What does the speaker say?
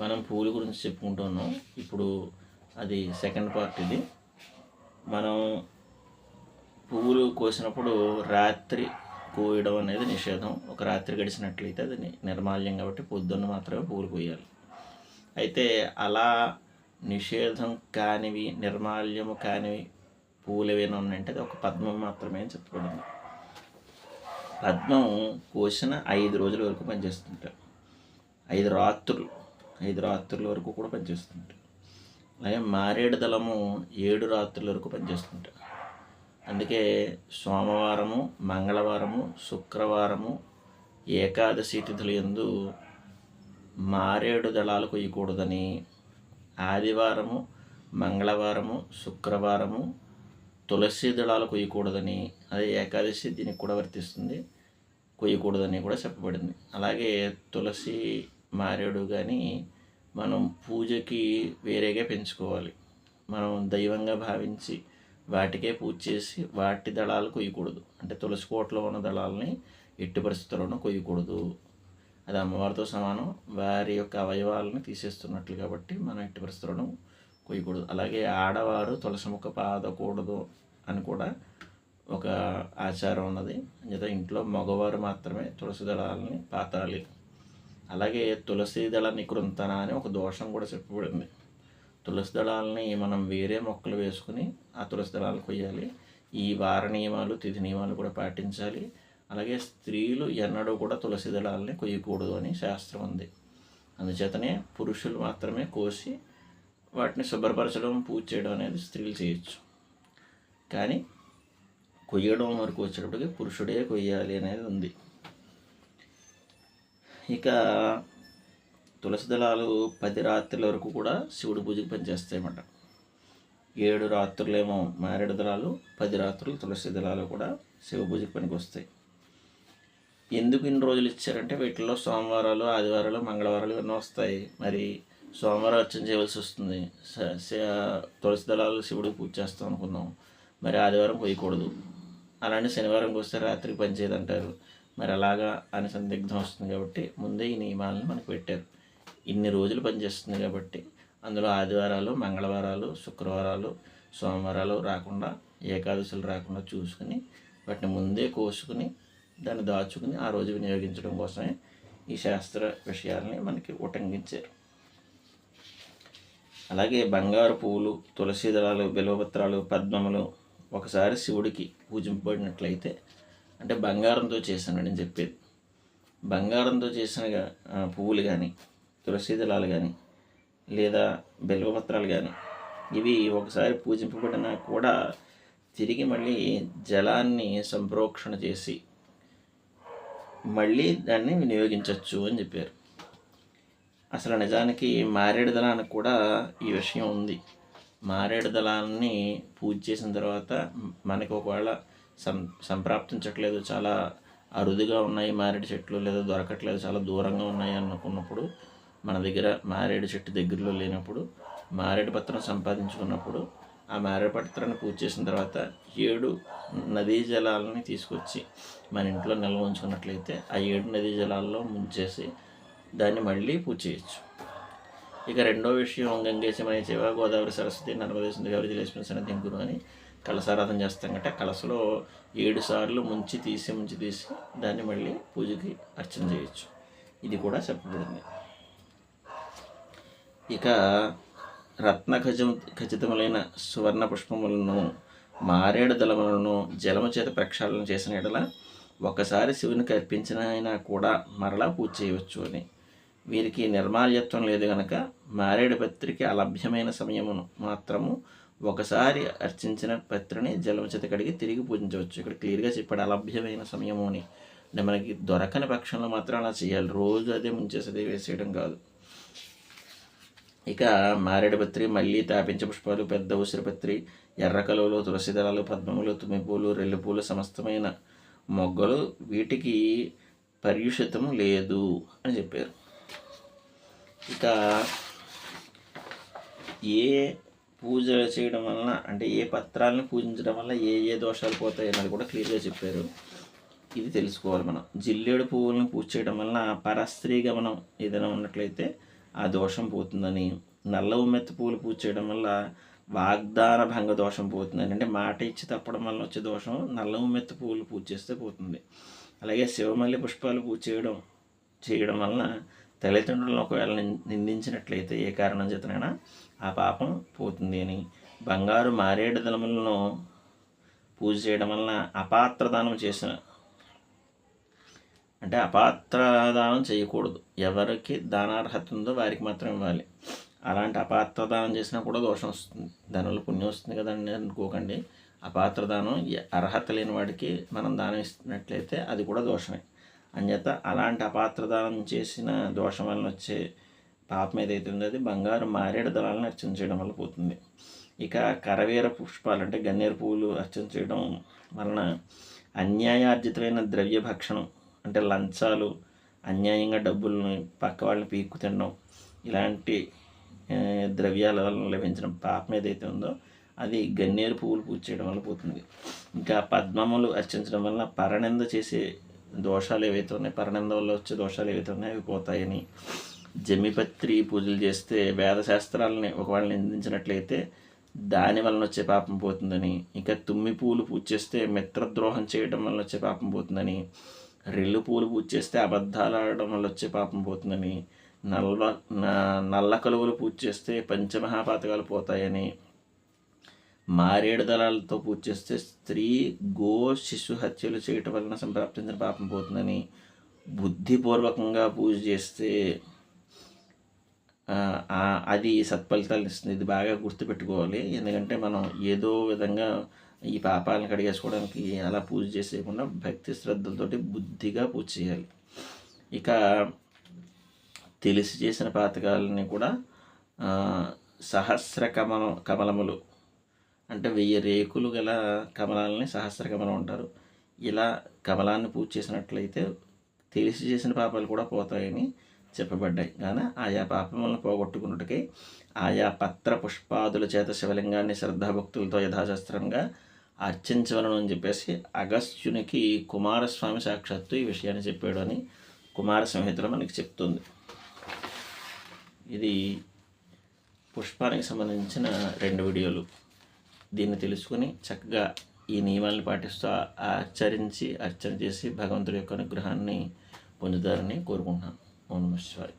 మనం పువ్వుల గురించి చెప్పుకుంటున్నాం. ఇప్పుడు అది సెకండ్ పార్ట్ ఇది. మనం పువ్వులు కోసినప్పుడు రాత్రి కోయడం అనేది నిషేధం. ఒక రాత్రి గడిచినట్లయితే అది నిర్మాల్యం కాబట్టి పొద్దున్న మాత్రమే పువ్వులు కోయాలి. అయితే అలా నిషేధం కానివి, నిర్మాల్యము కానివి పువ్వులు ఏవైనా ఉన్నాయంటే అది ఒక పద్మం మాత్రమే అని చెప్పబడింది. పద్మం కోసిన 5 రోజుల వరకు పనిచేస్తుంటారు. 5 రాత్రుల వరకు కూడా పనిచేస్తుంటాయి. అలాగే మారేడు దళము 7 రాత్రుల వరకు పనిచేస్తుంటాయి. అందుకే సోమవారము, మంగళవారము, శుక్రవారము, ఏకాదశి తిథుల యందు మారేడు దళాలు కొయ్యకూడదని, ఆదివారము, మంగళవారము, శుక్రవారము తులసి దళాలు కొయ్యకూడదని, అదే ఏకాదశి దీనికి కూడా వర్తిస్తుంది, కొయ్యకూడదని కూడా చెప్పబడింది. అలాగే తులసి, మారేడు కానీ మనం పూజకి వేరేగా పెంచుకోవాలి. మనం దైవంగా భావించి వాటికే పూజ చేసి వాటి దళాలు కొయ్యకూడదు. అంటే తులసి కోటలో ఉన్న దళాలని ఎట్టి పరిస్థితుల్లోనూ కొయ్యకూడదు. అది అమ్మవారితో సమానం. వారి యొక్క అవయవాలను తీసేస్తున్నట్లు కాబట్టి మనం ఎట్టి పరిస్థితుల్లోనూ కొయ్యకూడదు. అలాగే ఆడవారు తులసి మొక్క పాదకూడదు అని కూడా ఒక ఆచారం ఉన్నది. అంచేత ఇంట్లో మగవారు మాత్రమే తులసి దళాలని పాతాలి. అలాగే తులసి దళ నికృంతన అని ఒక దోషం కూడా చెప్పబడింది. తులసి దళాలని మనం వేరే మొక్కలు వేసుకుని ఆ తులసి దళాలు కొయ్యాలి. ఈ వార నియమాలు, తిథి నియమాలు కూడా పాటించాలి. అలాగే స్త్రీలు ఎన్నడూ కూడా తులసి దళాలని కొయ్యకూడదు అని శాస్త్రం ఉంది. అందుచేతనే పురుషులు మాత్రమే కోసి వాటిని శుభ్రపరచడం, పూజ చేయడం అనేది స్త్రీలు చేయొచ్చు. కానీ కొయ్యడం వరకు వచ్చేటప్పటికి పురుషుడే కొయ్యాలి అనేది ఉంది. ఇక తులసి దళాలు 10 రాత్రుల వరకు కూడా శివుడి పూజకి పనిచేస్తాయన్నమాట. 7 రాత్రులేమో మారేడు దళాలు, 10 రాత్రులు తులసి దళాలు కూడా శివ పూజకి పనికి వస్తాయి. ఎందుకు ఇన్ని రోజులు ఇచ్చారంటే వీటిల్లో సోమవారాలు, ఆదివారాలు, మంగళవారాలు ఇవన్నీ వస్తాయి. మరి సోమవారం అర్చన చేయవలసి వస్తుంది. తులసి దళాలు శివుడికి పూజ చేస్తాం అనుకుందాం, మరి ఆదివారం కొయ్యకూడదు. అలాంటి శనివారంకి వస్తే రాత్రికి పనిచేయదంటారు. మరి అలాగా అని సందిగ్ధం వస్తుంది కాబట్టి ముందే ఈ నియమాలను మనకు పెట్టారు. ఇన్ని రోజులు పనిచేస్తుంది కాబట్టి అందులో ఆదివారాలు, మంగళవారాలు, శుక్రవారాలు, సోమవారాలు రాకుండా, ఏకాదశులు రాకుండా చూసుకుని వాటిని ముందే కోసుకుని దాన్ని దాచుకుని ఆ రోజు వినియోగించడం కోసమే ఈ శాస్త్ర విషయాల్ని మనకి ఉటంకించారు. అలాగే బంగారు పువ్వులు, తులసి దళాలు, బిల్వపత్రాలు, పద్మములు ఒకసారి శివుడికి పూజింపబడినట్లయితే, అంటే బంగారంతో చేశానని చెప్పేది, బంగారంతో చేసిన పువ్వులు కానీ, తులసి దళాలు కానీ, లేదా బిల్వపత్రాలు కానీ ఇవి ఒకసారి పూజింపబడినా కూడా తిరిగి మళ్ళీ జలాన్ని సంప్రోక్షణ చేసి మళ్ళీ దాన్ని వినియోగించవచ్చు అని చెప్పారు. అసలు నిజానికి మారేడు దళానికి కూడా ఈ విషయం ఉంది. మారేడు దళాన్ని పూజ చేసిన తర్వాత మనకి ఒకవేళ సంప్రాప్తించట్లేదు, చాలా అరుదుగా ఉన్నాయి మారేడు చెట్లు, లేదా దొరకట్లేదు, చాలా దూరంగా ఉన్నాయి అనుకున్నప్పుడు, మన దగ్గర మారేడు చెట్టు దగ్గరలో లేనప్పుడు, మారేడు పత్రం సంపాదించుకున్నప్పుడు ఆ మారేడు పత్రాన్ని పూజ చేసిన తర్వాత 7 నదీ జలాలని తీసుకొచ్చి మన ఇంట్లో నిల్వ ఉంచుకున్నట్లయితే ఆ 7 నదీ జలాల్లో ముంచేసి దాన్ని మళ్ళీ పూజ చేయొచ్చు. ఇక రెండో విషయం, గంగేశమనే చేవ, గోదావరి సరస్వతి, నర్మదే సింధు కావేరి జలేస్మిన్ సన్నిధిం కురు అని కలశారాధన చేస్తాం కాబట్టి ఆ కలశలో 7 సార్లు ముంచి తీసి దాన్ని మళ్ళీ పూజకి అర్చన చేయొచ్చు. ఇది కూడా చెప్పబడింది. ఇక రత్న ఖచ్చితములైన సువర్ణ పుష్పములను, మారేడు దళములను జలము చేత ప్రక్షాళన చేసిన ఎడల ఒకసారి శివునికి అర్పించిన అయినా కూడా మరలా పూజ చేయవచ్చు అని. వీరికి నిర్మాల్యత్వం లేదు కనుక మారేడు పత్రికి అలభ్యమైన సమయమును మాత్రము ఒకసారి అర్చించిన పత్రిని జలము చేత కడిగి తిరిగి పూజించవచ్చు. ఇక్కడ క్లియర్గా చెప్పాడు అలభ్యమైన సమయము అని. అంటే మనకి దొరకని పక్షంలో మాత్రం అలా చేయాలి, రోజు అదే ముంచేసేది వేసేయడం కాదు. ఇక మారేడు పత్రి, మల్లి, తాపించ పుష్పాలు, పెద్ద ఉసిరిపత్రి, ఎర్ర కలువలు, తులసి దళాలు, పద్మములు, తుమ్మిపూలు, రెల్లిపూలు, సమస్తమైన మొగ్గలు వీటికి పర్యుషితము లేదు అని చెప్పారు. ఇక ఏ పూజ చేయడం వలన, అంటే ఏ పత్రాలను పూజించడం వల్ల ఏ దోషాలు పోతాయి అన్నది కూడా క్లియర్గా చెప్పారు. ఇది తెలుసుకోవాలి మనం. జిల్లేడు పువ్వులను పూజ చేయడం వలన పరస్త్రీ గమనం ఏదైనా ఉన్నట్లయితే ఆ దోషం పోతుందని, నల్ల ఉమ్మెత్త పూలు పూజ చేయడం వల్ల వాగ్దాన భంగ దోషం పోతుందని, అంటే మాట ఇచ్చి తప్పడం వల్ల వచ్చే దోషం నల్ల ఉమ్మెత్త పూలు పూజ చేస్తే పోతుంది. అలాగే శివమల్లి పుష్పాలు పూజ చేయడం వలన తల్లిదండ్రులను ఒకవేళ నిందించినట్లయితే ఏ కారణం చేతనైనా ఆ పాపం పోతుంది అని, బంగారు మారేడు దళములను పూజ చేయడం వలన అపాత్రదానం చేసిన, అంటే అపాత్రదానం చేయకూడదు, ఎవరికి దానార్హత ఉందో వారికి మాత్రం ఇవ్వాలి. అలాంటి అపాత్రదానం చేసినా కూడా దోషం వస్తుంది, దానివల్ల పుణ్యం వస్తుంది కదండి అనుకోకండి. అపాత్రదానం అర్హత లేని వాడికి మనం దానం ఇస్తున్నట్లయితే అది కూడా దోషమే. అంచేత అలాంటి అపాత్రదానం చేసిన దోషం వలన వచ్చే పాపం ఏదైతే ఉందో అది బంగారు మారేడు దళాలను అర్చన చేయడం వల్ల పోతుంది. ఇక కరవీర పుష్పాలు అంటే గన్నేరు పువ్వులు అర్చన చేయడం వలన అన్యాయార్జితమైన ద్రవ్య భక్షణం, అంటే లంచాలు, అన్యాయంగా డబ్బులను పక్క వాళ్ళని పీక్కు తినడం, ఇలాంటి ద్రవ్యాల వలన లభించిన పాపం ఏదైతే ఉందో అది గన్నేరు పువ్వులు పూజ చేయడం వల్ల పోతుంది. ఇంకా పద్మములు అర్చించడం వల్ల పరనింద చేసే దోషాలు ఏవైతే ఉన్నాయో, పరనింద వల్ల వచ్చే దోషాలు ఏవైతే ఉన్నాయో అవి పోతాయని, జమిపత్రి పూజలు చేస్తే వేదశాస్త్రాలని ఒకవేళ నిందించినట్లయితే దాని వలన వచ్చే పాపం పోతుందని, ఇంకా తుమ్మి పూలు పూజ చేస్తే మిత్రద్రోహం చేయడం వల్ల వచ్చే పాపం పోతుందని, రెల్లు పూలు పూజ చేస్తే అబద్ధాలు ఆడడం వల్ల వచ్చే పాపం పోతుందని, నల్ల కలువలు పూజ చేస్తే పంచమహాపాతకాలు పోతాయని, మారేడు దళాలతో పూజ చేస్తే స్త్రీ గో శిశు హత్యలు చేయటం వలన సంప్రాప్తించిన పాపం పోతుందని, బుద్ధిపూర్వకంగా పూజ చేస్తే అది సత్ఫలితాలు ఇస్తుంది. ఇది బాగా గుర్తుపెట్టుకోవాలి. ఎందుకంటే మనం ఏదో విధంగా ఈ పాపాలను కడిగేసుకోవడానికి అలా పూజ చేసేయకుండా భక్తి శ్రద్ధలతోటి బుద్ధిగా పూజ చేయాలి. ఇక తెలిసి చేసిన పాతకాలని కూడా సహస్ర కమలములు అంటే 1000 రేకులు గల కమలాలని సహస్ర కమలం అంటారు. ఇలా కమలాన్ని పూజ చేసినట్లయితే తెలిసి చేసిన పాపాలు కూడా పోతాయని చెప్పబడ్డాయి. కానీ ఆయా పాపములను పోగొట్టుకున్నట్టుకై ఆయా పత్ర పుష్పాదుల చేత శివలింగాన్ని శ్రద్ధాభక్తులతో యథాశాస్త్రంగా అర్చించవలను అని చెప్పేసి అగస్త్యునికి కుమారస్వామి సాక్షాత్తు ఈ విషయాన్ని చెప్పాడు అని కుమార సంహితలో మనకి చెప్తుంది. ఇది పుష్పానికి సంబంధించిన 2 వీడియోలు. దీన్ని తెలుసుకుని చక్కగా ఈ నియమాలను పాటిస్తూ అర్చన చేసి భగవంతుడి యొక్క అనుగ్రహాన్ని పొందుతారని కోరుకుంటున్నాను. ఓం నమః శివాయ.